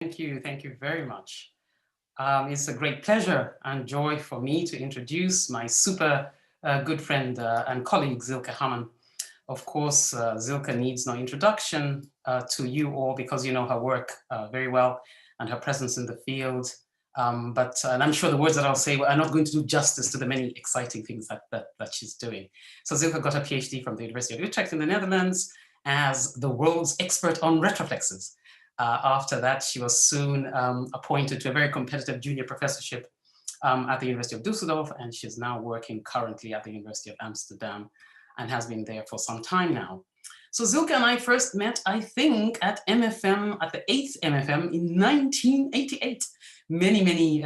Thank you very much. It's a great pleasure and joy for me to introduce my super good friend and colleague, Silke Hamann. Of course, Silke needs no introduction to you all because you know her work very well and her presence in the field. And I'm sure the words that I'll say are not going to do justice to the many exciting things that she's doing. So Silke got a PhD from the University of Utrecht in the Netherlands as the world's expert on retroflexes. After that, she was soon appointed to a very competitive junior professorship at the University of Düsseldorf, and she's now working currently at the University of Amsterdam and has been there for some time now. So Silke and I first met, I think, at MFM, at the 8th MFM in 1988, many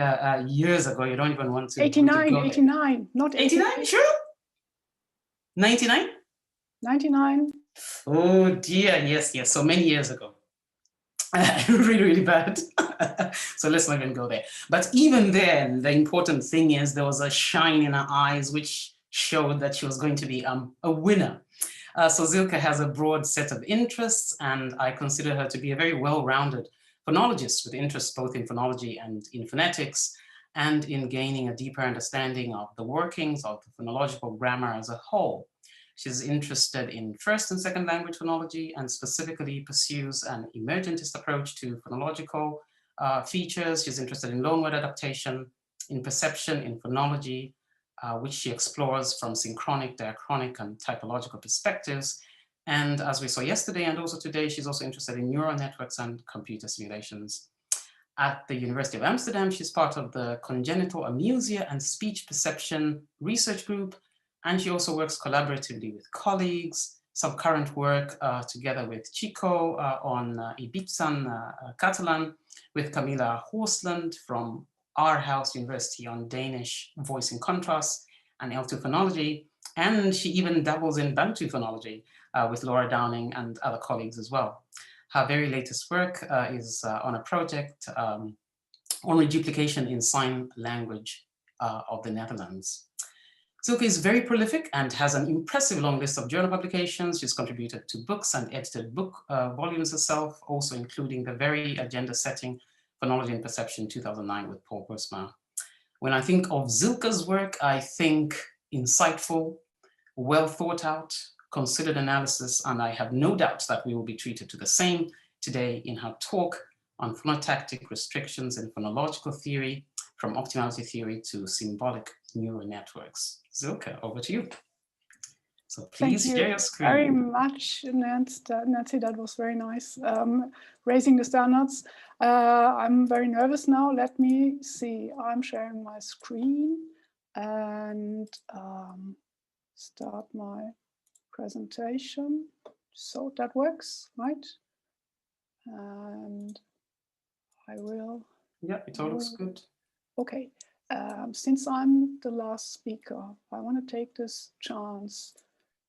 years ago. You don't even want to 89, go 89, not 89, sure? 99? 99. Oh dear, yes, so many years ago. Really bad. So let's not even go there. But even then, the important thing is there was a shine in her eyes which showed that she was going to be a winner. So Silke has a broad set of interests, and I consider her to be a very well-rounded phonologist with interests both in phonology and in phonetics, and in gaining a deeper understanding of the workings of the phonological grammar as a whole. She's interested in first and second language phonology and specifically pursues an emergentist approach to phonological features. She's interested in loanword adaptation, in perception, in phonology, which she explores from synchronic, diachronic, and typological perspectives. And as we saw yesterday and also today, she's also interested in neural networks and computer simulations. At the University of Amsterdam, she's part of the Congenital Amusia and Speech Perception Research Group, and she also works collaboratively with colleagues, some current work together with Chico on Ibizan Catalan, with Camilla Horsland from Aarhus University on Danish voice in contrast and L2 phonology, and she even dabbles in Bantu phonology with Laura Downing and other colleagues as well. Her very latest work is on a project on reduplication in sign language of the Netherlands. Silke is very prolific and has an impressive long list of journal publications. She's contributed to books and edited book volumes herself, also including the very agenda-setting Phonology and Perception 2009 with Paul Grossmar. When I think of Silke's work, I think insightful, well thought out, considered analysis, and I have no doubt that we will be treated to the same today in her talk on phonotactic restrictions in phonological theory, from optimality theory to symbolic neural networks. Silke, over to you. So please share your screen. Thank you very much, Nancy. That was very nice. Raising the standards. I'm very nervous now. Let me see. I'm sharing my screen and start my presentation. So that works, right? And I will. Yeah, it all looks good. Okay. Since I'm the last speaker, I want to take this chance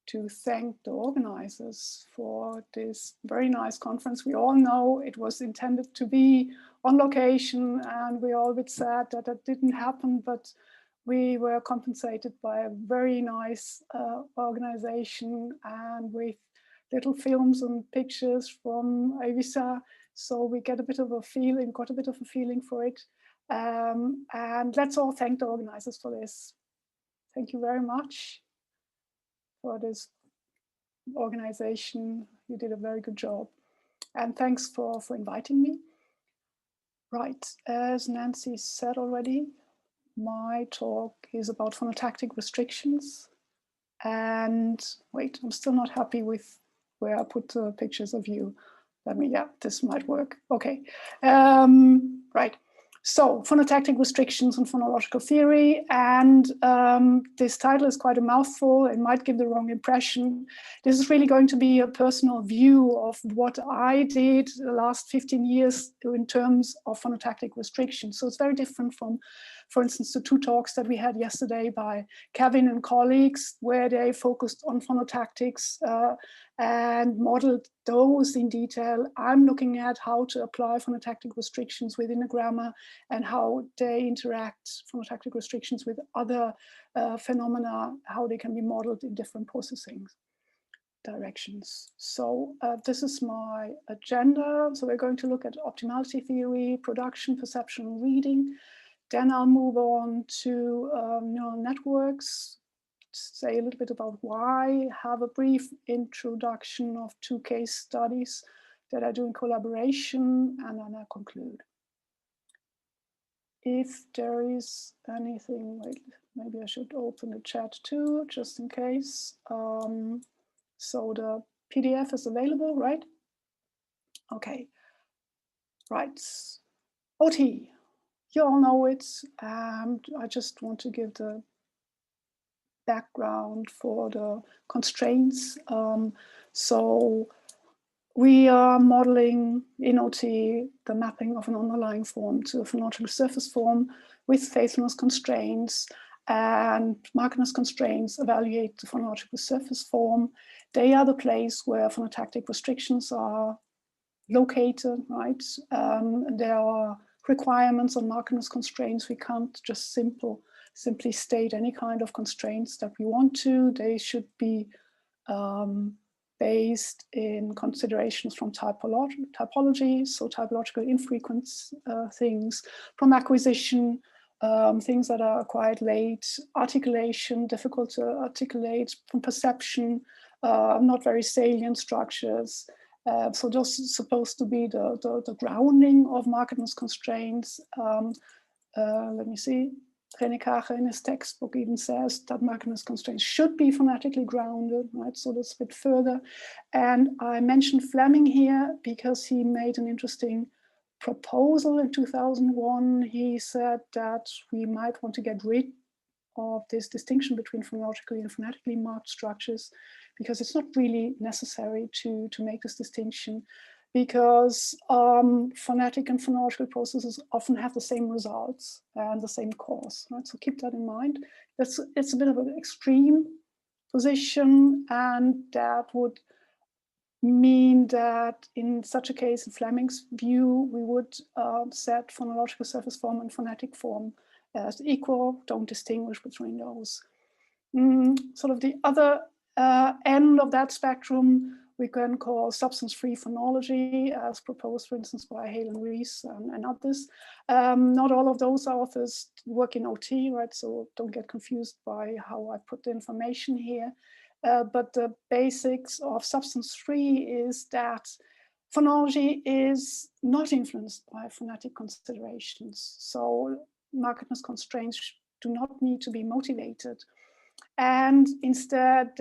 to thank the organizers for this very nice conference. We all know it was intended to be on location, and we're all a bit sad that that didn't happen, but we were compensated by a very nice organization and with little films and pictures from Avisa. So we get a bit of a feeling, got a bit of a feeling for it. And let's all thank the organizers for this. Thank you very much for this organization. You did a very good job. And thanks for inviting me. Right, as Nancy said already, my talk is about phonotactic restrictions. And wait, I'm still not happy with where I put the pictures of you. Let me, yeah, this might work. Okay, right. So, phonotactic restrictions and phonological theory, and this title is quite a mouthful and might give the wrong impression. This is really going to be a personal view of what I did the last 15 years in terms of phonotactic restrictions. So it's very different from, for instance, the two talks that we had yesterday by Kevin and colleagues, where they focused on phonotactics and modeled those in detail. I'm looking at how to apply phonotactic restrictions within a grammar and how they interact, phonotactic restrictions, with other phenomena, how they can be modeled in different processings. directions. So this is my agenda. So we're going to look at optimality theory, production, perception, and reading. Then I'll move on to neural networks, say a little bit about why, have a brief introduction of 2 case studies that I do in collaboration, and then I conclude. If there is anything, wait, maybe I should open the chat too, just in case. So the PDF is available, right? Okay, right. OT, you all know it. I just want to give the background for the constraints. So we are modeling in OT the mapping of an underlying form to a phonological surface form with faithfulness constraints, and markedness constraints evaluate the phonological surface form. They are the place where phonotactic restrictions are located, right? There are requirements on markedness constraints. We can't just simply state any kind of constraints that we want to. They should be based in considerations from typology, so typological infrequent things, from acquisition, things that are acquired late, articulation, difficult to articulate, from perception, not very salient structures. So those are supposed to be the grounding of markedness constraints. Let me see. René Kage in his textbook even says that markedness constraints should be phonetically grounded, right? So that's a bit further. And I mentioned Fleming here because he made an interesting proposal in 2001. He said that we might want to get rid of this distinction between phonologically and phonetically marked structures, because it's not really necessary to make this distinction, because phonetic and phonological processes often have the same results and the same cause, right? So keep that in mind. It's a bit of an extreme position, and that would mean that in such a case, in Fleming's view, we would set phonological surface form and phonetic form as equal, don't distinguish between those. Sort of the other end of that spectrum, we can call substance-free phonology, as proposed, for instance, by Hale and Rees and others. Not all of those authors work in OT, right? So don't get confused by how I put the information here. But the basics of substance-free is that phonology is not influenced by phonetic considerations. So markedness constraints do not need to be motivated. And instead,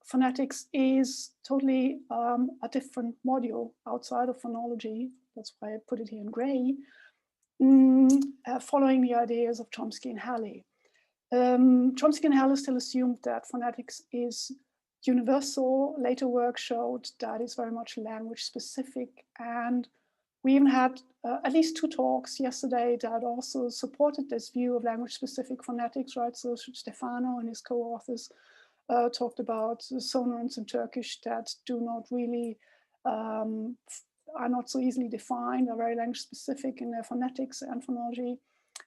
phonetics is totally a different module outside of phonology. That's why I put it here in gray, following the ideas of Chomsky and Halley. Chomsky and Halley still assumed that phonetics is universal. Later work showed that it's very much language specific. And we even had at least 2 talks yesterday that also supported this view of language specific phonetics, right? So Stefano and his co-authors talked about sonorants in Turkish that do not really, are not so easily defined, are very language specific in their phonetics and phonology.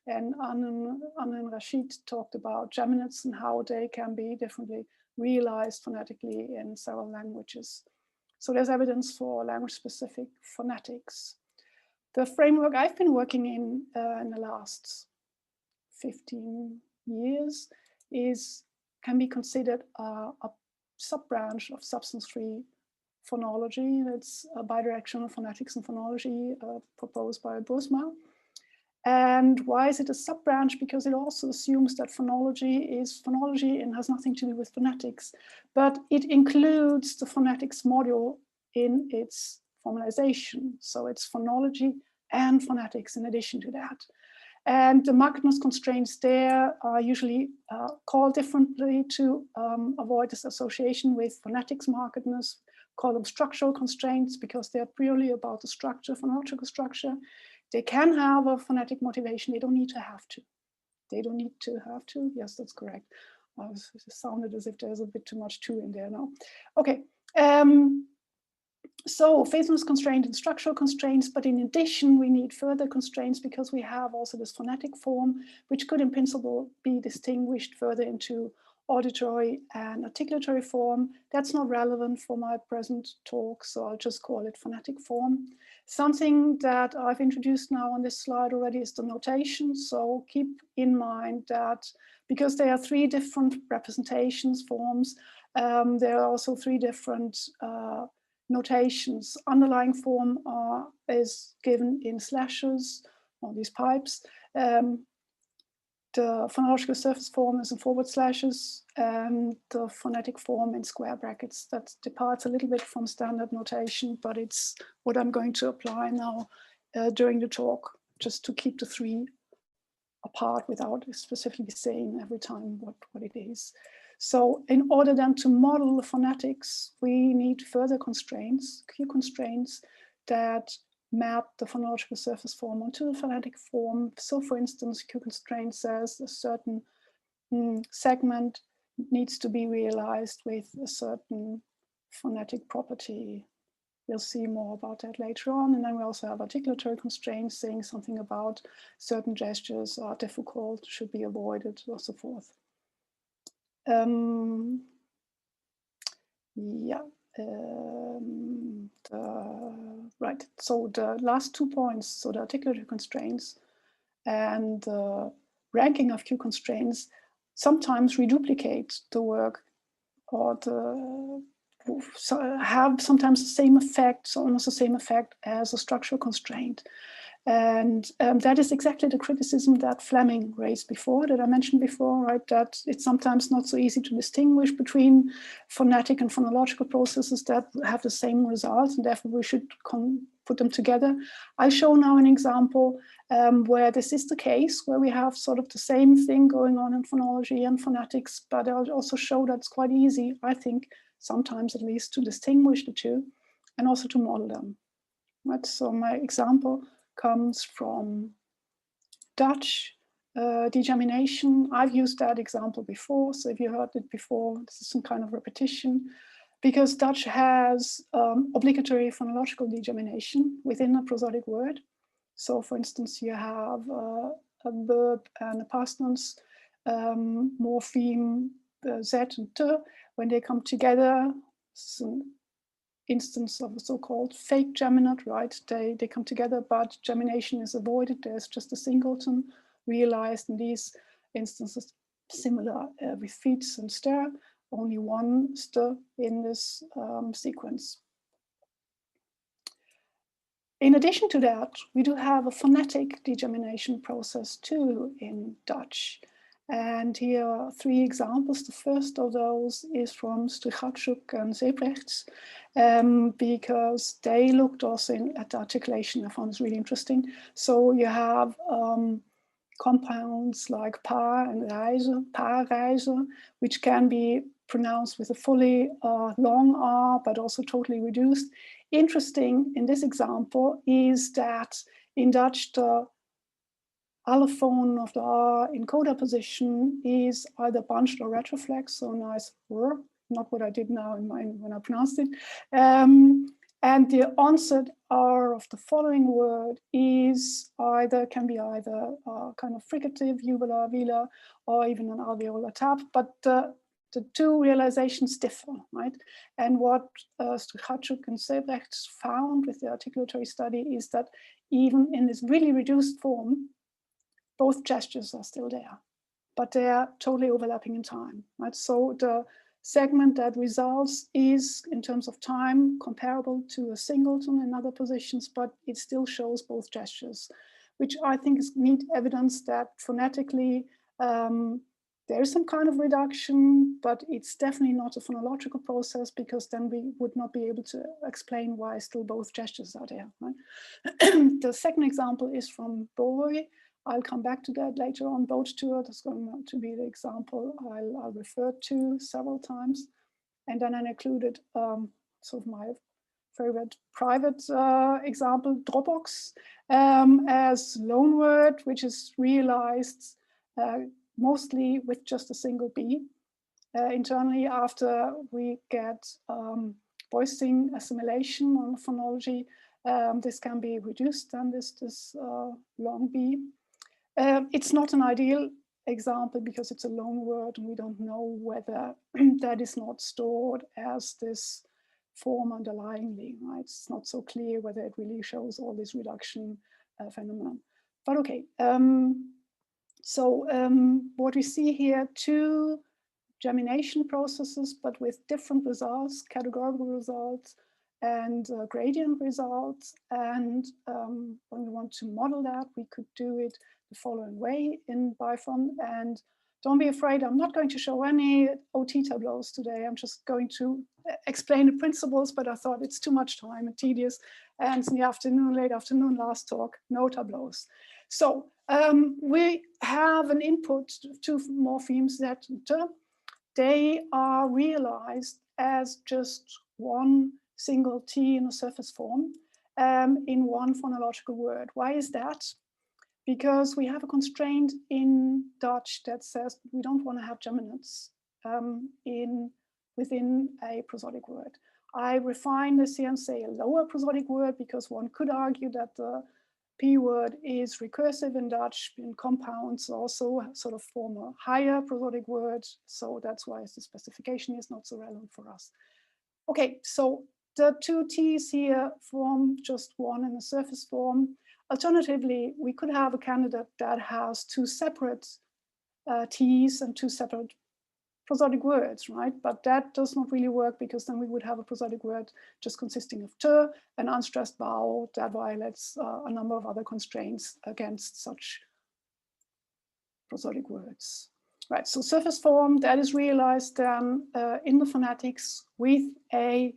And Anne and Rashid talked about geminates and how they can be differently realized phonetically in several languages. So there's evidence for language specific phonetics. The framework I've been working in the last 15 years can be considered a sub-branch of substance-free phonology. It's a bidirectional phonetics and phonology proposed by Boersma. And why is it a sub-branch? Because it also assumes that phonology is phonology and has nothing to do with phonetics, but it includes the phonetics module in its formalization. So it's phonology and phonetics in addition to that. And the markedness constraints there are usually called differently to avoid this association with phonetics markedness. Call them structural constraints because they're purely about the structure, phonological structure. They can have a phonetic motivation. They don't need to have to. They don't need to have to. Yes, that's correct. It sounded as if there's a bit too much to in there now. Okay. So faithfulness constraint and structural constraints, but in addition, we need further constraints because we have also this phonetic form, which could in principle be distinguished further into auditory and articulatory form. That's not relevant for my present talk, so I'll just call it phonetic form. Something that I've introduced now on this slide already is the notation. So keep in mind that because there are three different representations forms, there are also three different notations. Underlying form is given in slashes on these pipes. The phonological surface form is in forward slashes, and the phonetic form in square brackets. That departs a little bit from standard notation, but it's what I'm going to apply now during the talk, just to keep the three apart without specifically saying every time what it is. So in order then to model the phonetics, we need further constraints, Q constraints, that map the phonological surface form onto the phonetic form. So for instance, Q constraint says a certain segment needs to be realized with a certain phonetic property. We'll see more about that later on. And then we also have articulatory constraints saying something about certain gestures are difficult, should be avoided, or so forth. Right, so the last 2 points, so the articulatory constraints and the ranking of Q constraints sometimes reduplicate the work or have sometimes the same effect, so almost the same effect as a structural constraint. And that is exactly the criticism that Fleming raised before, that I mentioned before, right? That it's sometimes not so easy to distinguish between phonetic and phonological processes that have the same results, and therefore we should put them together. I'll show now an example where this is the case, where we have sort of the same thing going on in phonology and phonetics, but I'll also show that it's quite easy, I think, sometimes at least, to distinguish the two and also to model them. Right? So my example comes from Dutch degemination. I've used that example before, so if you heard it before, this is some kind of repetition, because Dutch has obligatory phonological degemination within a prosodic word. So for instance, you have a verb and a past tense, morpheme z and t. When they come together, this is an instance of a so-called fake geminate, right? They come together, but gemination is avoided. There's just a singleton realized in these instances. Similar with feeds and stir, only one stir in this sequence. In addition to that, we do have a phonetic degemination process too in Dutch. And here are three examples. The first of those is from Strugatsuk and Sebrechts, because they looked also at the articulation. I found this really interesting. So you have compounds like pa and reize, which can be pronounced with a fully long R, but also totally reduced. Interesting in this example is that in Dutch, the allophone of the R in coda position is either bunched or retroflex, so nice R, not what I did now in when I pronounced it. And the onset R of the following word is can be either kind of fricative, uvula, vela, or even an alveolar tap, but the two realizations differ, right? And what Strugatsuk and Sebrechts found with the articulatory study is that even in this really reduced form, both gestures are still there, but they are totally overlapping in time, right? So the segment that results is, in terms of time, comparable to a singleton in other positions, but it still shows both gestures, which I think is neat evidence that phonetically there is some kind of reduction, but it's definitely not a phonological process, because then we would not be able to explain why still both gestures are there, right? The second example is from Boy. I'll come back to that later on. Boat tour, that's going to be the example I'll refer to several times. And then I included sort of my favorite private example, Dropbox, as loanword, which is realized mostly with just a single B. Internally, after we get voicing assimilation on phonology, this can be reduced, and this long B. It's not an ideal example because it's a long word and we don't know whether that is not stored as this form underlyingly, right? It's not so clear whether it really shows all this reduction phenomenon. But okay, what we see here, two gemination processes, but with different results, categorical results and gradient results. And when we want to model that, we could do it the following way in Bifon. And don't be afraid, I'm not going to show any OT tableaus today. I'm just going to explain the principles, but I thought it's too much time and tedious. And in the afternoon, late afternoon, last talk, no tableaus. So we have an input to morphemes that they are realized as just one single T in a surface form in one phonological word. Why is that? Because we have a constraint in Dutch that says we don't want to have geminates within a prosodic word. I refine this here and say a lower prosodic word because one could argue that the P word is recursive in Dutch, in compounds also sort of form a higher prosodic word. So that's why the specification is not so relevant for us. Okay, so the two T's here form just one in the surface form. Alternatively, we could have a candidate that has two separate T's and two separate prosodic words, right? But that does not really work because then we would have a prosodic word just consisting of t, an unstressed vowel that violates a number of other constraints against such prosodic words. Right, so surface form, that is realized then in the phonetics with a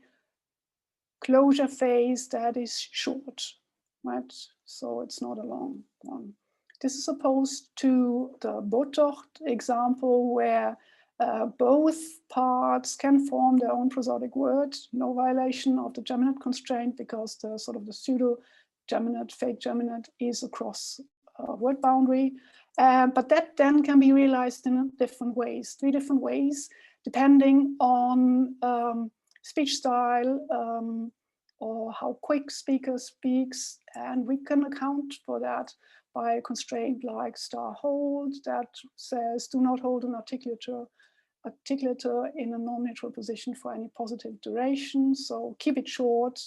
closure phase that is short, right? So it's not a long one. This is opposed to the Botocht example where both parts can form their own prosodic word, no violation of the geminate constraint because the sort of the pseudo geminate, fake geminate is across word boundary. But that then can be realized in different ways, 3 different ways, depending on speech style or how quick speaker speaks. And we can account for that by a constraint like star hold that says do not hold an articulator in a non-neutral position for any positive duration. So keep it short,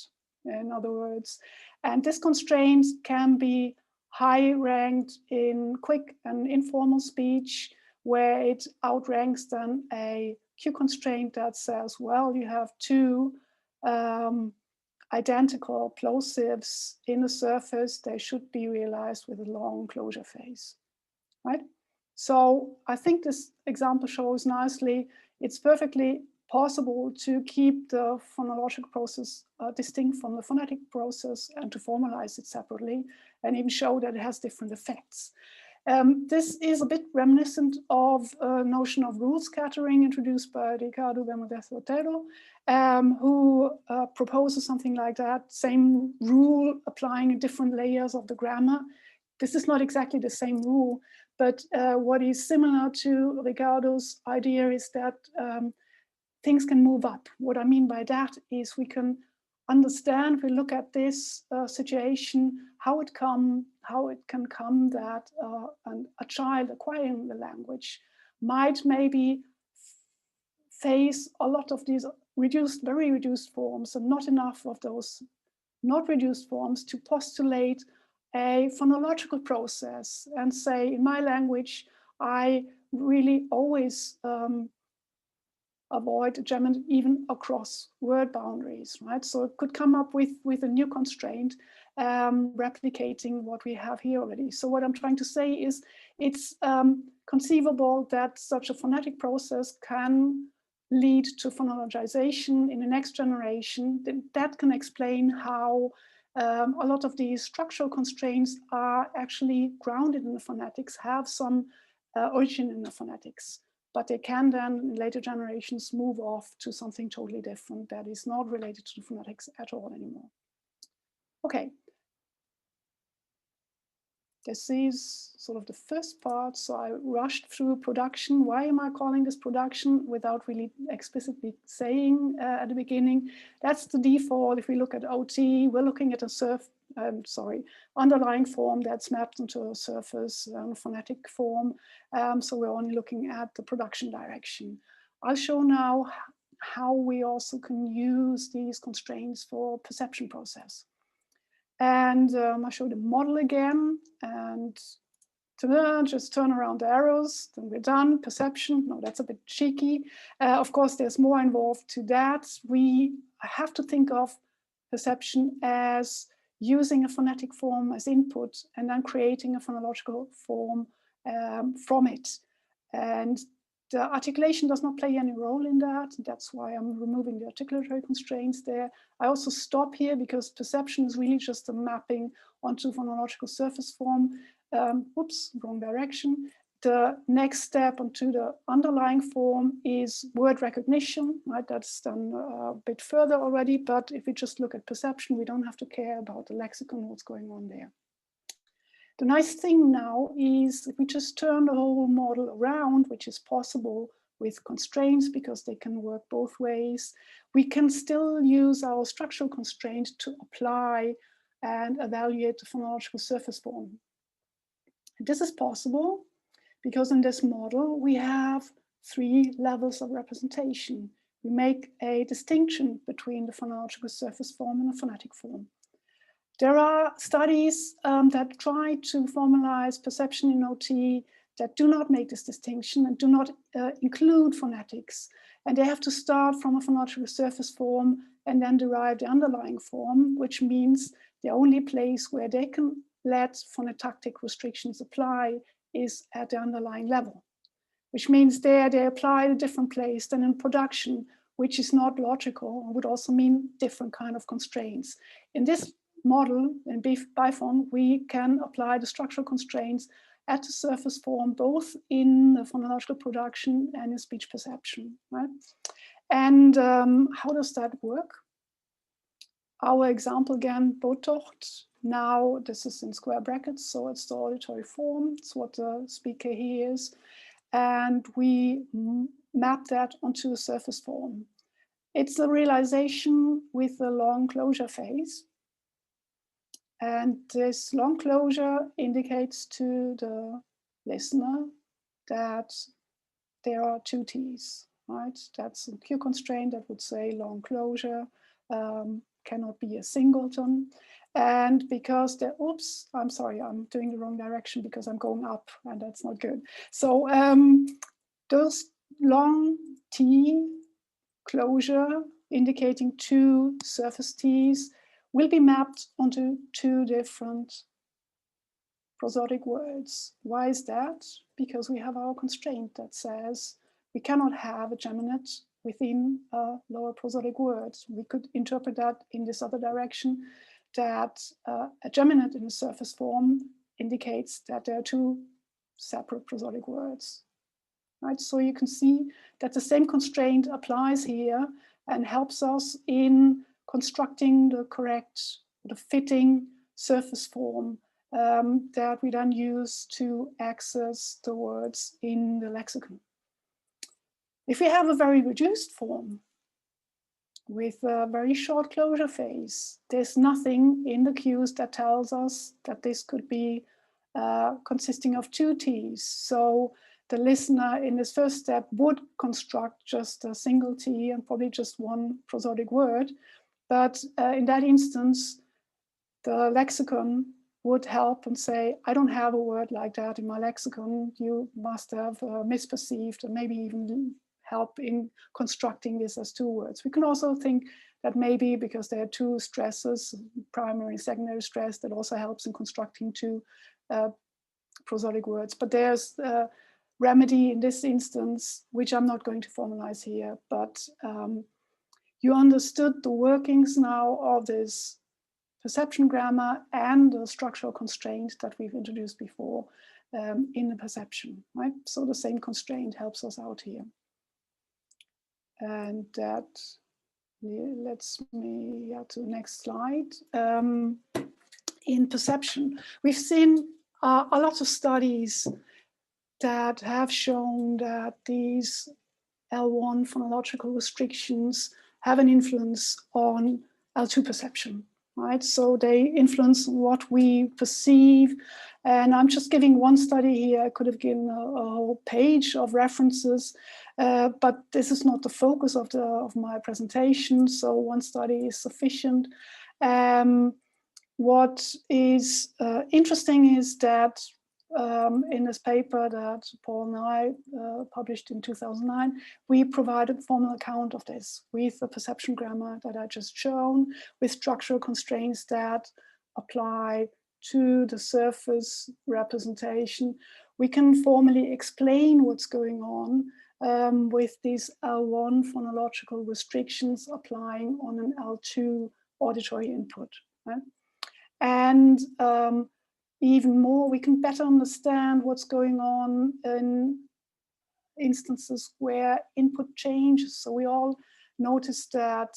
in other words. And this constraint can be high ranked in quick and informal speech, where it outranks then a Q constraint that says, well, you have two identical plosives in the surface, they should be realized with a long closure phase, right? So I think this example shows nicely, it's perfectly possible to keep the phonological process distinct from the phonetic process and to formalize it separately and even show that it has different effects. This is a bit reminiscent of a notion of rule scattering introduced by Ricardo Bermudez Otero, who proposes something like that, same rule applying in different layers of the grammar. This is not exactly the same rule, but what is similar to Ricardo's idea is that things can move up. What I mean by that is we can understand, we look at this situation, how it can come that a child acquiring the language might maybe face a lot of these reduced, very reduced forms and not enough of those not reduced forms to postulate a phonological process and say, in my language, I really always avoid geminate even across word boundaries, right? So it could come up with a new constraint replicating what we have here already. So what I'm trying to say is it's conceivable that such a phonetic process can lead to phonologization in the next generation. That can explain how a lot of these structural constraints are actually grounded in the phonetics, have some origin in the phonetics, but they can then in later generations move off to something totally different that is not related to the phonetics at all anymore. Okay. This is sort of the first part. So I rushed through production. Why am I calling this production without really explicitly saying at the beginning? That's the default. If we look at OT, we're looking at a underlying form that's mapped into a surface phonetic form. So we're only looking at the production direction. I'll show now how we also can use these constraints for perception process. And I'll show the model again, and just turn around the arrows, then we're done. Perception, no, that's a bit cheeky. Of course, there's more involved to that. We have to think of perception as using a phonetic form as input and then creating a phonological form from it. And the articulation does not play any role in that. That's why I'm removing the articulatory constraints there. I also stop here because perception is really just a mapping onto phonological surface form. Oops, wrong direction. The next step onto the underlying form is word recognition, right? That's done a bit further already, but if we just look at perception, we don't have to care about the lexicon, what's going on there. The nice thing now is if we just turn the whole model around, which is possible with constraints because they can work both ways, we can still use our structural constraint to apply and evaluate the phonological surface form. This is possible because in this model, we have 3 levels of representation. We make a distinction between the phonological surface form and the phonetic form. There are studies that try to formalize perception in OT that do not make this distinction and do not include phonetics. And they have to start from a phonological surface form and then derive the underlying form, which means the only place where they can let phonotactic restrictions apply is at the underlying level, which means there they apply at a different place than in production, which is not logical and would also mean different kind of constraints. In this model, in Bifon, we can apply the structural constraints at the surface form, both in the phonological production and in speech perception, right? And how does that work? Our example again, Botocht. Now this is in square brackets, so it's the auditory form. It's what the speaker hears. And we map that onto a surface form. It's a realization with a long closure phase. And this long closure indicates to the listener that there are 2 T's, right? That's a Q constraint that would say long closure cannot be a singleton. And because the, oops, I'm sorry, I'm doing the wrong direction because I'm going up and that's not good. So those long T closure indicating 2 surface T's will be mapped onto 2 different prosodic words. Why is that? Because we have our constraint that says we cannot have a geminate within a lower prosodic word. We could interpret that in this other direction, that a geminate in the surface form indicates that there are 2 separate prosodic words. Right? So you can see that the same constraint applies here and helps us in constructing the correct, the fitting surface form that we then use to access the words in the lexicon. If we have a very reduced form with a very short closure phase, there's nothing in the cues that tells us that this could be consisting of 2 T's. So the listener in this first step would construct just a single T and probably just 1 prosodic word. But in that instance, the lexicon would help and say, I don't have a word like that in my lexicon. You must have misperceived, and maybe even help in constructing this as 2 words. We can also think that maybe because there are 2 stresses, primary and secondary stress, that also helps in constructing 2 prosodic words. But there's a remedy in this instance, which I'm not going to formalize here, but you understood the workings now of this perception grammar and the structural constraint that we've introduced before in the perception, right? So the same constraint helps us out here. And that lets me to the next slide. In perception, we've seen a lot of studies that have shown that these L1 phonological restrictions have an influence on L2 perception, right? So they influence what we perceive. And I'm just giving one study here. I could have given a whole page of references, but this is not the focus of my presentation. So one study is sufficient. What is interesting is that in this paper that Paul and I published in 2009, we provided a formal account of this with the perception grammar that I just shown, with structural constraints that apply to the surface representation. We can formally explain what's going on with these L1 phonological restrictions applying on an L2 auditory input. Right? And even more, we can better understand what's going on in instances where input changes. So we all noticed that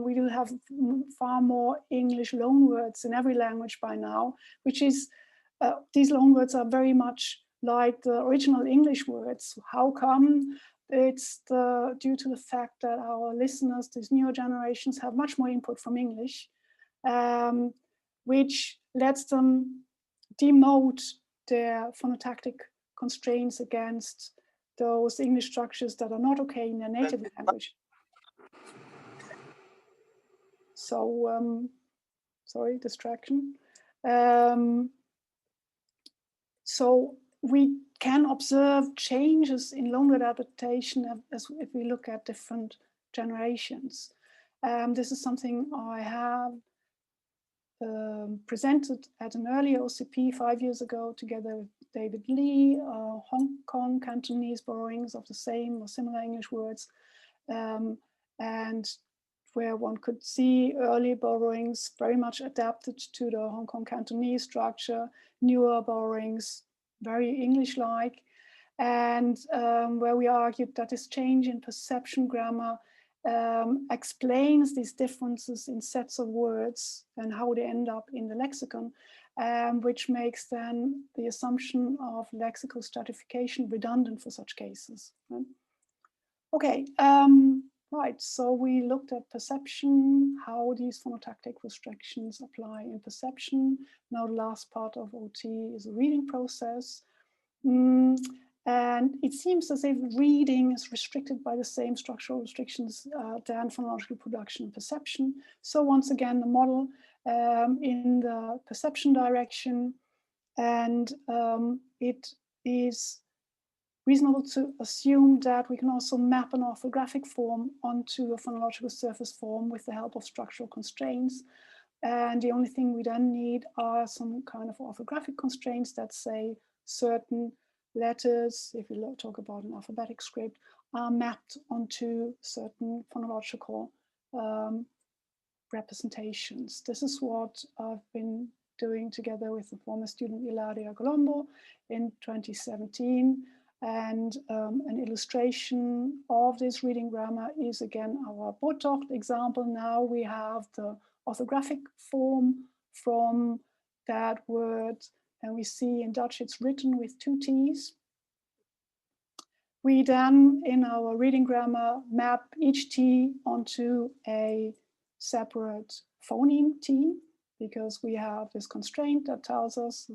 we will have far more English loanwords in every language by now, which is, these loanwords are very much like the original English words. How come? It's due to the fact that our listeners, these newer generations, have much more input from English, which lets them demote their phonotactic constraints against those English structures that are not okay in their native language. So, sorry, distraction. So we can observe changes in loanword adaptation as if we look at different generations. This is something I have presented at an earlier OCP 5 years ago together with David Lee, Hong Kong Cantonese borrowings of the same or similar English words, and where one could see early borrowings very much adapted to the Hong Kong Cantonese structure, newer borrowings very English-like, and where we argued that this change in perception grammar explains these differences in sets of words and how they end up in the lexicon, which makes then the assumption of lexical stratification redundant for such cases. Right? Okay, right, so we looked at perception, how these phonotactic restrictions apply in perception. Now the last part of OT is a reading process. And it seems as if reading is restricted by the same structural restrictions than phonological production and perception. So once again, the model in the perception direction, and it is reasonable to assume that we can also map an orthographic form onto a phonological surface form with the help of structural constraints. And the only thing we then need are some kind of orthographic constraints that say certain letters, if we talk about an alphabetic script, are mapped onto certain phonological representations. This is what I've been doing together with the former student Ilaria Colombo in 2017. And an illustration of this reading grammar is again our Botocht example. Now we have the orthographic form from that word, and we see in Dutch it's written with 2 T's. We then, in our reading grammar, map each T onto a separate phoneme T, because we have this constraint that tells us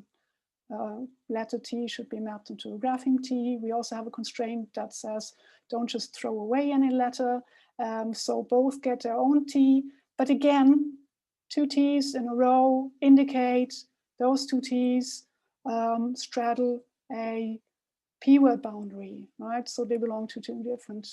letter T should be mapped into a grapheme T. We also have a constraint that says don't just throw away any letter. So both get their own T. But again, 2 T's in a row indicate those 2 T's straddle a P-word boundary, right? So they belong to 2 different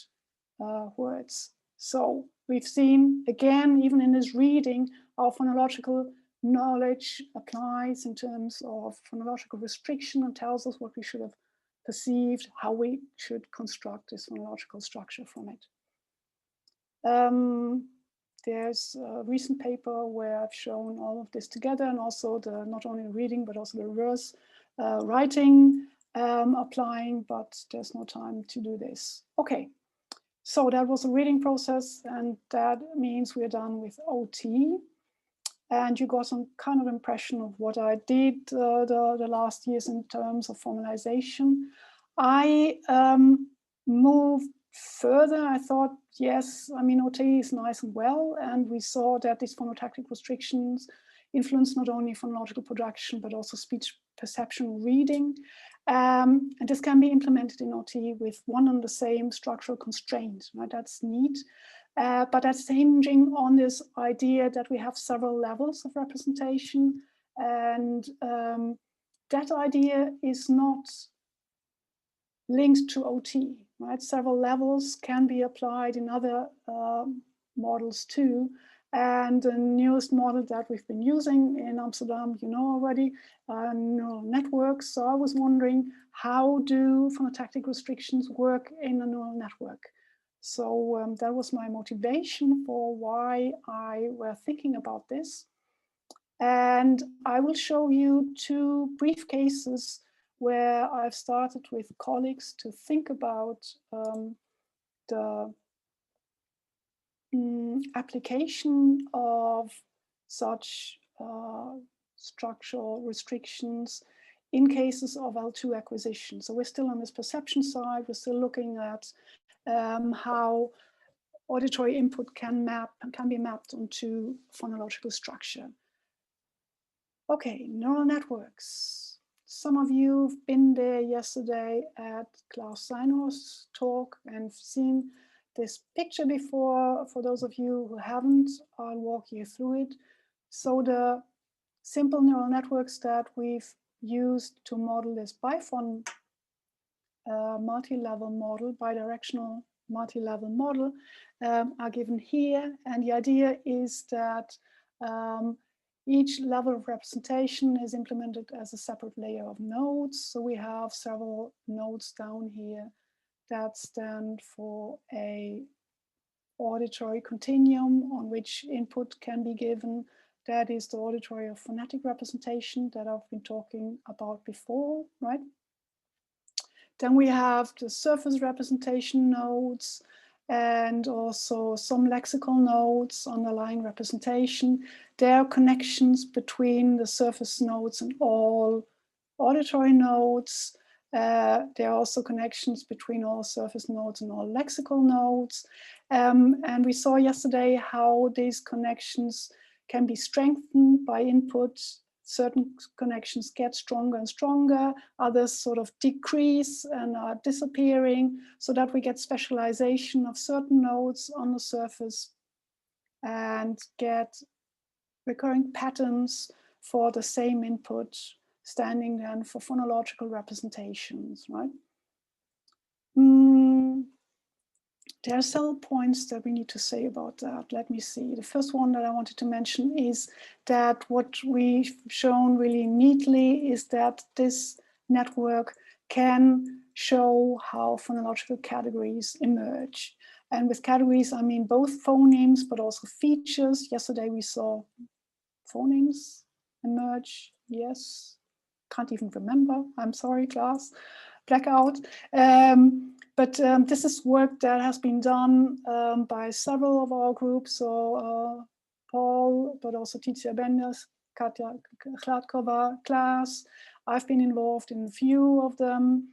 words. So we've seen, again, even in this reading, our phonological knowledge applies in terms of phonological restriction and tells us what we should have perceived, how we should construct this phonological structure from it. There's a recent paper where I've shown all of this together, and also the not only the reading but also the reverse writing applying, but there's no time to do this. Okay, so that was a reading process, and that means we're done with OT. And you got some kind of impression of what I did the last years in terms of formalization. I moved further, I thought, yes, I mean, OT is nice and well, and we saw that these phonotactic restrictions influence not only phonological production, but also speech perception reading. And this can be implemented in OT with one and the same structural constraint, right? That's neat. But that's hinging on this idea that we have several levels of representation, and that idea is not linked to OT, right? Several levels can be applied in other models too. And the newest model that we've been using in Amsterdam, you know already, neural networks. So I was wondering, how do phonotactic restrictions work in a neural network? So that was my motivation for why I were thinking about this. And I will show you two brief cases where I've started with colleagues to think about the application of such structural restrictions in cases of L2 acquisition. So we're still on this perception side. We're still looking at how auditory input can be mapped onto phonological structure. Okay, neural networks. Some of you have been there yesterday at Klaus Seinor's talk and seen this picture before. For those of you who haven't, I'll walk you through it. So the simple neural networks that we've used to model this biphon multi-level model, bidirectional multi-level model, are given here. And the idea is that each level of representation is implemented as a separate layer of nodes. So we have several nodes down here that stand for a auditory continuum on which input can be given. That is the auditory or phonetic representation that I've been talking about before, right? Then we have the surface representation nodes and also some lexical nodes underlying representation. There are connections between the surface nodes and all auditory nodes. There are also connections between all surface nodes and all lexical nodes. And we saw yesterday how these connections can be strengthened by input. Certain connections get stronger and stronger, others sort of decrease and are disappearing, so that we get specialization of certain nodes on the surface and get recurring patterns for the same input, standing then for phonological representations, right? There are several points that we need to say about that. Let me see. The first one that I wanted to mention is that what we've shown really neatly is that this network can show how phonological categories emerge. And with categories, I mean both phonemes, but also features. Yesterday we saw phonemes emerge. Yes, can't even remember. I'm sorry, class. Blackout. But this is work that has been done by several of our groups. So Paul, but also Titia Benders, Katja Gladkova, Klaas. I've been involved in a few of them.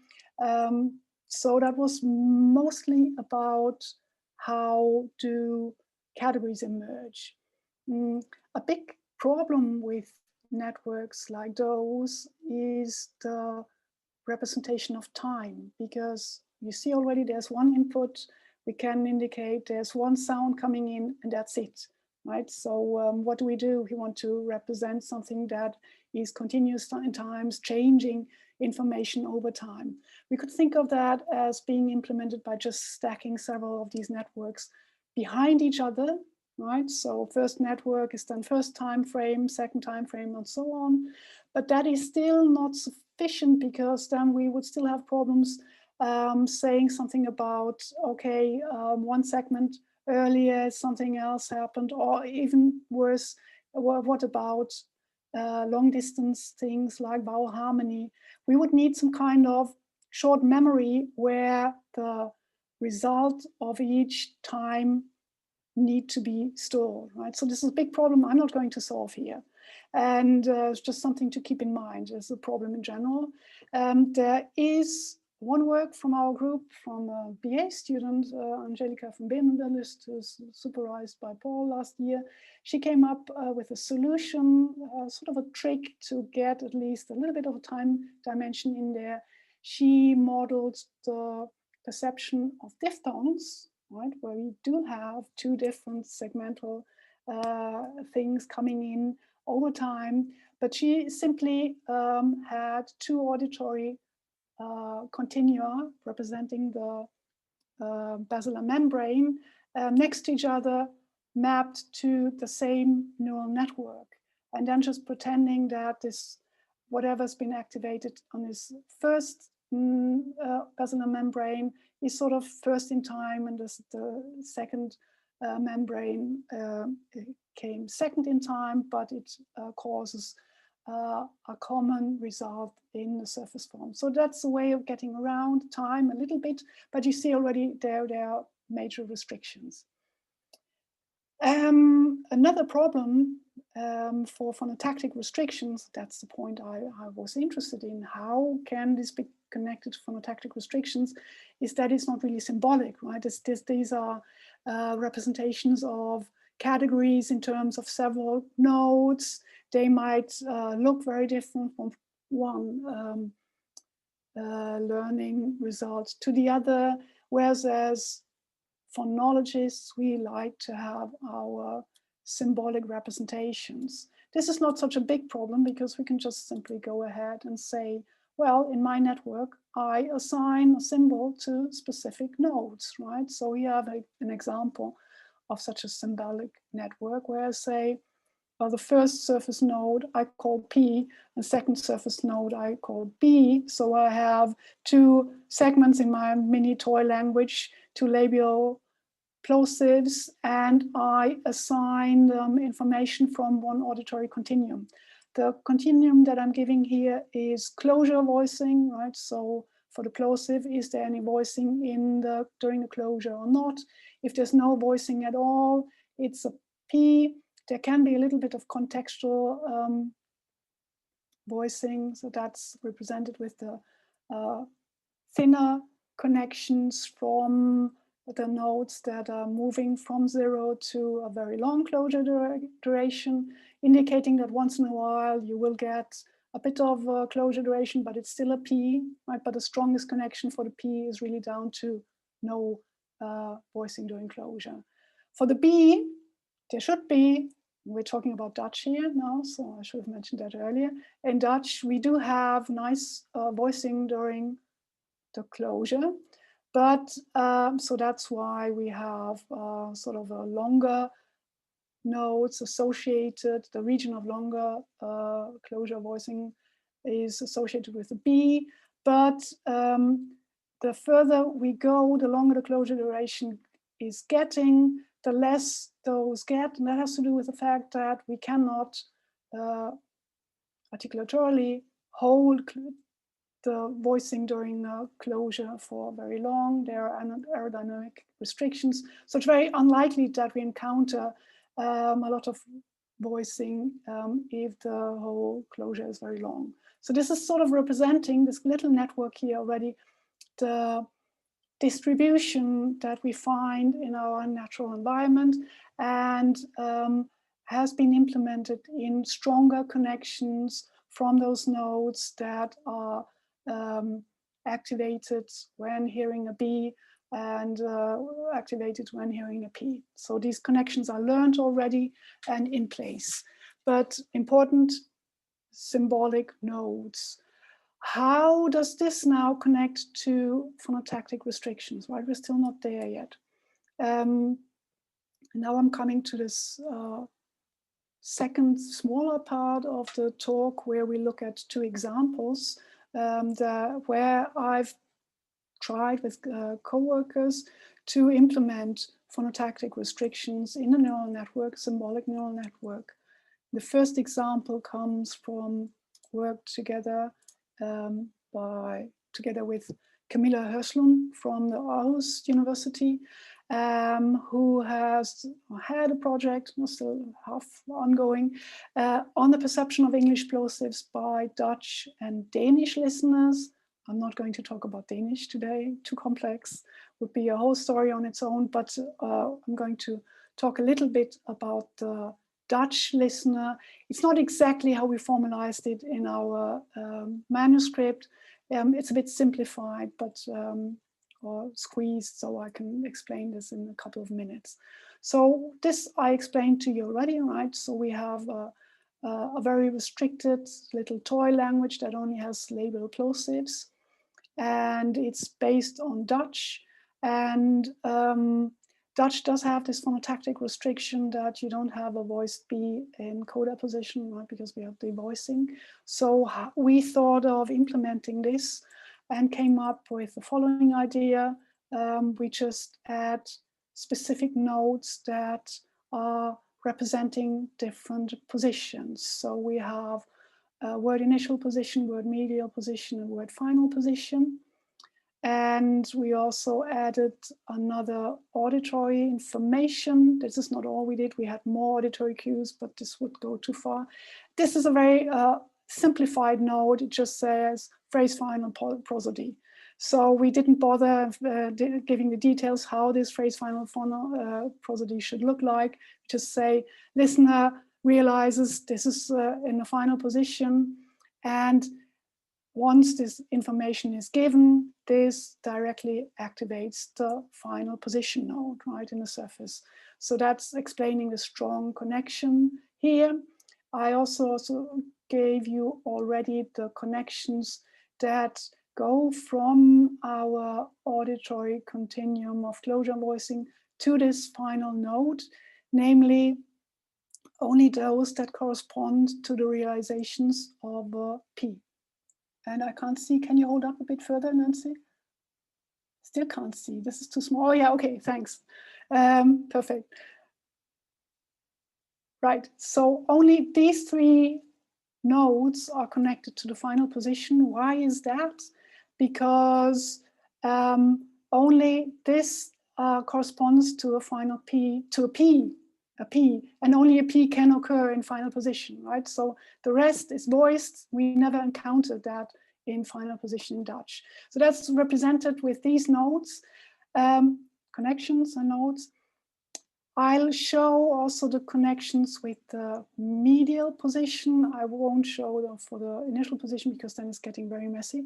So that was mostly about how do categories emerge. A big problem with networks like those is the representation of time, because you see already there's one input, we can indicate there's one sound coming in and that's it, right? So what do? We want to represent something that is continuous in times, changing information over time. We could think of that as being implemented by just stacking several of these networks behind each other, right? So first network is then first time frame, second time frame, and so on. But that is still not sufficient, because then we would still have problems saying something about, okay, one segment earlier, something else happened, or even worse, what about long distance things like vowel harmony? We would need some kind of short memory where the result of each time need to be stored, right? So this is a big problem I'm not going to solve here. And it's just something to keep in mind as a problem in general. There is one work from our group, from a BA student, Angelika van Bendelust, who's supervised by Paul last year. She came up with a solution, sort of a trick to get at least a little bit of a time dimension in there. She modeled the perception of diphthongs, right, where we do have two different segmental things coming in over time, but she simply had two auditory continua representing the basilar membrane next to each other, mapped to the same neural network, and then just pretending that this whatever's been activated on this first basilar membrane is sort of first in time, and the second membrane came second in time, but it causes a common result in the surface form. So that's a way of getting around time a little bit, but you see already there are major restrictions. Another problem for phonotactic restrictions, that's the point I was interested in, how can this be connected to phonotactic restrictions, is that it's not really symbolic, right? These are representations of categories in terms of several nodes. They might look very different from one learning result to the other, whereas as phonologists, we like to have our symbolic representations. This is not such a big problem because we can just simply go ahead and say, well, in my network, I assign a symbol to specific nodes, right? So we have an example of such a symbolic network where I say, well, the first surface node I call P, and second surface node I call B. So I have two segments in my mini toy language, two labial plosives, and I assign them information from one auditory continuum. The continuum that I'm giving here is closure voicing, right? So for the plosive, is there any voicing during the closure or not? If there's no voicing at all, it's a P. There can be a little bit of contextual voicing, so that's represented with the thinner connections from the nodes that are moving from 0 to a very long closure duration, indicating that once in a while you will get a bit of closure duration, but it's still a P, right? But the strongest connection for the P is really down to no voicing during closure. For the B, there should be, we're talking about Dutch here now, so I should have mentioned that earlier. In Dutch, we do have nice voicing during the closure, but so that's why we have sort of a longer nodes associated. The region of longer closure voicing is associated with the B, but the further we go, the longer the closure duration is getting, the less those get, and that has to do with the fact that we cannot articulatorily hold the voicing during closure for very long. There are aerodynamic restrictions, so it's very unlikely that we encounter a lot of voicing if the whole closure is very long. So this is sort of representing this little network here already, the distribution that we find in our natural environment, and has been implemented in stronger connections from those nodes that are activated when hearing a B and activated when hearing a P. So these connections are learned already and in place, but important symbolic nodes. How does this now connect to phonotactic restrictions? Right, we're still not there yet. Now I'm coming to this second smaller part of the talk where we look at two examples where I've tried with co-workers to implement phonotactic restrictions in a neural network, symbolic neural network. The first example comes from work together with Camilla Höslund from the Aarhus University, who has had a project, still half ongoing, on the perception of English plosives by Dutch and Danish listeners I'm not going to talk about Danish today, too complex, would be a whole story on its own, but I'm going to talk a little bit about the Dutch listener. It's not exactly how we formalized it in our manuscript. It's a bit simplified, but or squeezed, so I can explain this in a couple of minutes. So this I explained to you already, right? So we have a very restricted little toy language that only has label plosives, and it's based on Dutch. And Dutch does have this phonotactic restriction that you don't have a voiced B in coda position, right? Because we have the voicing. So we thought of implementing this and came up with the following idea. We just add specific nodes that are representing different positions. So we have a word initial position, word medial position, and word final position. And we also added another auditory information. This is not all we did. We had more auditory cues, but this would go too far. This is a very simplified node. It just says phrase final prosody. So we didn't bother giving the details how this phrase final prosody should look like. Just say listener realizes this is in the final position, and once this information is given, this directly activates the final position node, right, in the surface. So that's explaining the strong connection here. I also gave you already the connections that go from our auditory continuum of closure voicing to this final node, namely only those that correspond to the realizations of P. And I can't see, can you hold up a bit further, Nancy? Still can't see, this is too small. Oh yeah, okay, thanks. Perfect. Right, so only these three nodes are connected to the final position. Why is that? Because only this corresponds to a final P, to a P, and only a P can occur in final position, right? So the rest is voiced. We never encountered that in final position in Dutch. So that's represented with these nodes, connections and nodes. I'll show also the connections with the medial position. I won't show them for the initial position because then it's getting very messy.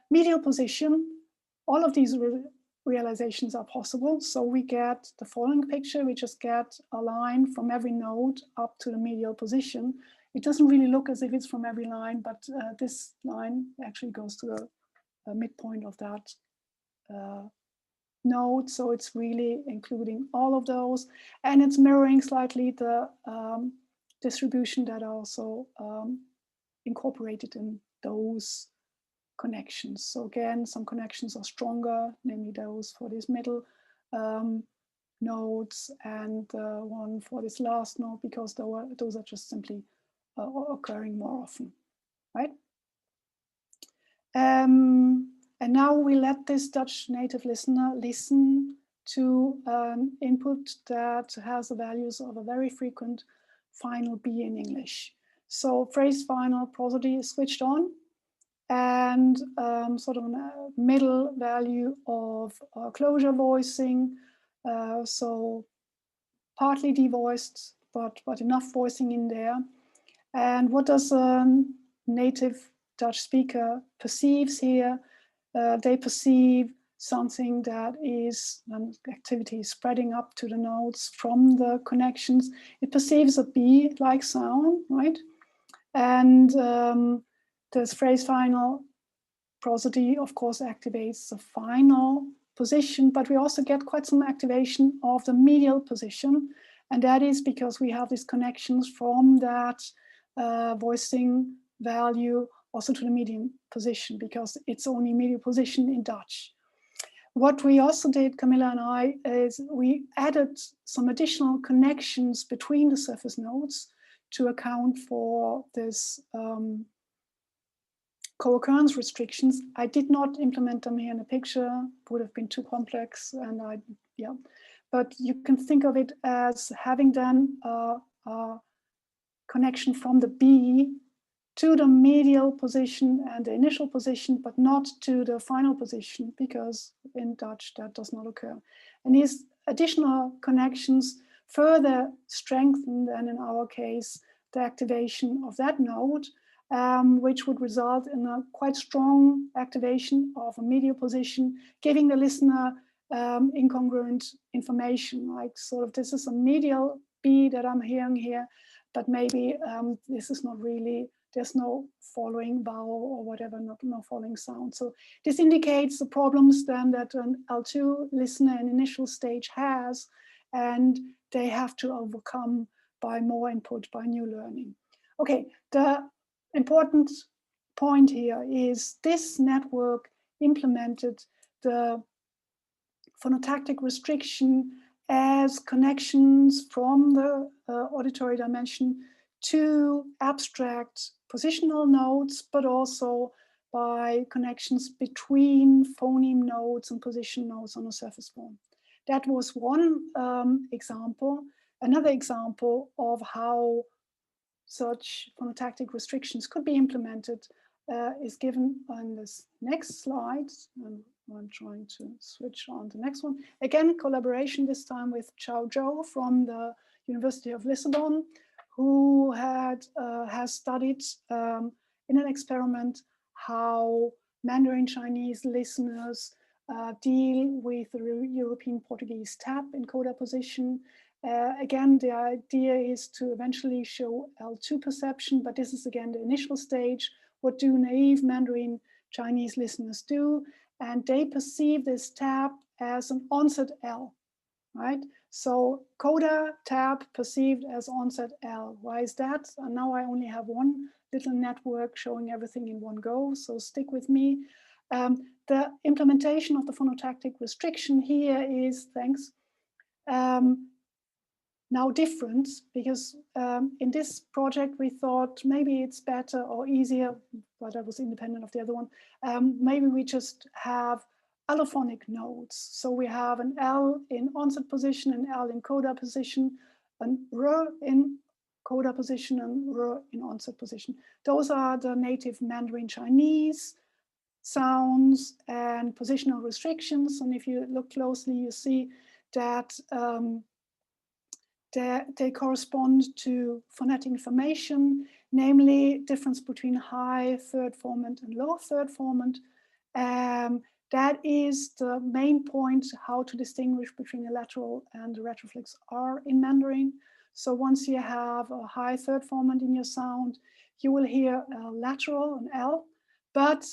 Medial position, all of these realizations are possible. So we get the following picture. We just get a line from every node up to the medial position. It doesn't really look as if it's from every line, but this line actually goes to the midpoint of that node. So it's really including all of those. And it's mirroring slightly the distribution that are also incorporated in those connections. So again, some connections are stronger, namely those for these middle nodes and one for this last node, because those are just simply occurring more often, right? And now we let this Dutch native listener listen to an input that has the values of a very frequent final B in English. So phrase final prosody is switched on, and sort of a middle value of closure voicing. So partly devoiced, but enough voicing in there. And what does a native Dutch speaker perceives here? They perceive something that is an activity spreading up to the nodes from the connections. It perceives a B-like sound, right? And this phrase final prosody, of course, activates the final position, but we also get quite some activation of the medial position. And that is because we have these connections from that voicing value also to the medium position, because it's only medial position in Dutch. What we also did, Camilla and I, is we added some additional connections between the surface nodes to account for this co-occurrence restrictions. I did not implement them here in the picture, would have been too complex, and but you can think of it as having then a connection from the B to the medial position and the initial position, but not to the final position, because in Dutch that does not occur. And these additional connections further strengthen, and in our case, the activation of that node, which would result in a quite strong activation of a medial position, giving the listener incongruent information, like sort of this is a medial B that I'm hearing here, but maybe this is not really, there's no following vowel or whatever, no following sound. So this indicates the problems then that an L2 listener in initial stage has, and they have to overcome by more input, by new learning. Okay, the important point here is this network implemented the phonotactic restriction as connections from the auditory dimension to abstract positional nodes, but also by connections between phoneme nodes and position nodes on a surface form. That was one example. Another example of how such phonotactic restrictions could be implemented is given on this next slide. I'm trying to switch on to the next one. Again, collaboration this time with Chao Zhou from the University of Lisbon, who has studied in an experiment how Mandarin Chinese listeners deal with the European Portuguese tab encoder position. Again, the idea is to eventually show L2 perception, but this is again the initial stage. What do naive Mandarin Chinese listeners do? And they perceive this tab as an onset L, right? So coda tab perceived as onset L. Why is that? And now I only have one little network showing everything in one go, so stick with me. The implementation of the phonotactic restriction here is, thanks, now different, because in this project we thought maybe it's better or easier, but that was independent of the other one. Maybe we just have allophonic nodes. So we have an L in onset position, an L in coda position, an R in coda position, and R in onset position. Those are the native Mandarin Chinese sounds and positional restrictions. And if you look closely, you see that they correspond to phonetic information, namely difference between high third formant and low third formant. That is the main point, how to distinguish between the lateral and the retroflex R in Mandarin. So once you have a high third formant in your sound, you will hear a lateral, an L, but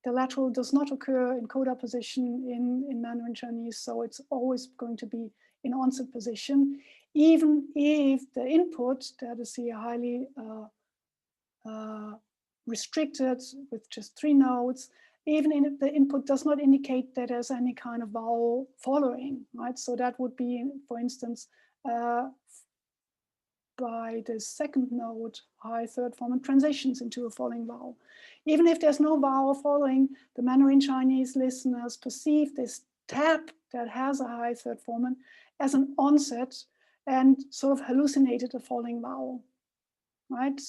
the lateral does not occur in coda position in Mandarin Chinese, so it's always going to be in onset position, even if the input, that is here highly restricted with just 3 nodes, even if the input does not indicate that there's any kind of vowel following, right? So that would be, for instance, by the second node, high third formant transitions into a following vowel. Even if there's no vowel following, the Mandarin Chinese listeners perceive this tab that has a high third formant as an onset and sort of hallucinated a following vowel, right?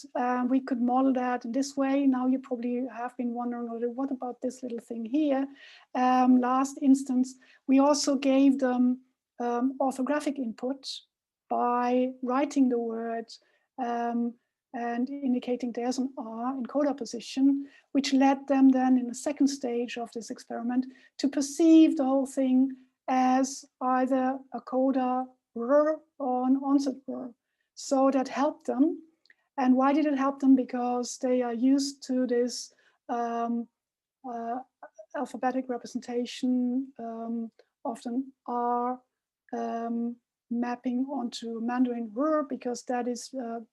We could model that in this way. Now you probably have been wondering, what about this little thing here? Last instance, we also gave them orthographic input by writing the word and indicating there's an R in coda position, which led them then in the second stage of this experiment to perceive the whole thing as either a coda R or an onset R. So that helped them. And why did it help them? Because they are used to this alphabetic representation, often R, mapping onto Mandarin R, because that is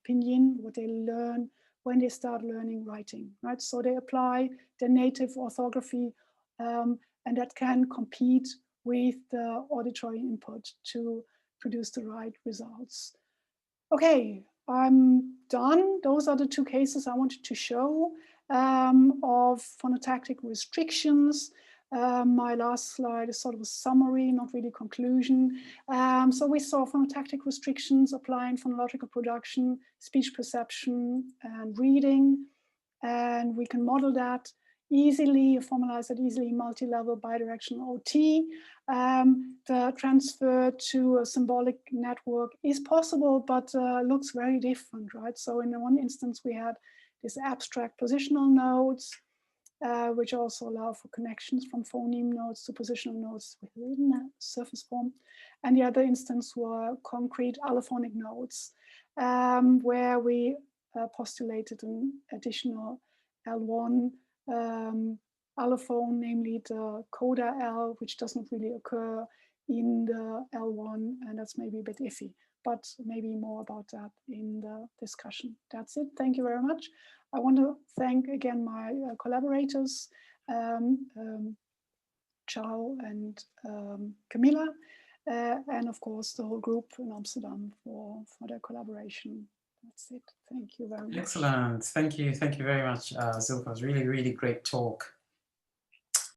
pinyin, what they learn when they start learning writing, right? So they apply their native orthography, and that can compete with the auditory input to produce the right results. Okay, I'm done. Those are the 2 cases I wanted to show of phonotactic restrictions. My last slide is sort of a summary, not really conclusion. So we saw phonotactic restrictions applying phonological production, speech perception, and reading. and we can model that easily, formalize that easily, multi-level bidirectional OT. The transfer to a symbolic network is possible, but looks very different, right? So in one instance, we had these abstract positional nodes, which also allow for connections from phoneme nodes to positional nodes within a surface form. And the other instance were concrete allophonic nodes, where we postulated an additional L1 allophone, namely the coda L, which doesn't really occur in the L1, and that's maybe a bit iffy, but maybe more about that in the discussion. That's it. Thank you very much. I want to thank again my collaborators, Chao and Camilla, and of course the whole group in Amsterdam for their collaboration. That's it. Thank you very much. Excellent. Thank you. Thank you very much, Silke. It was really, really great talk.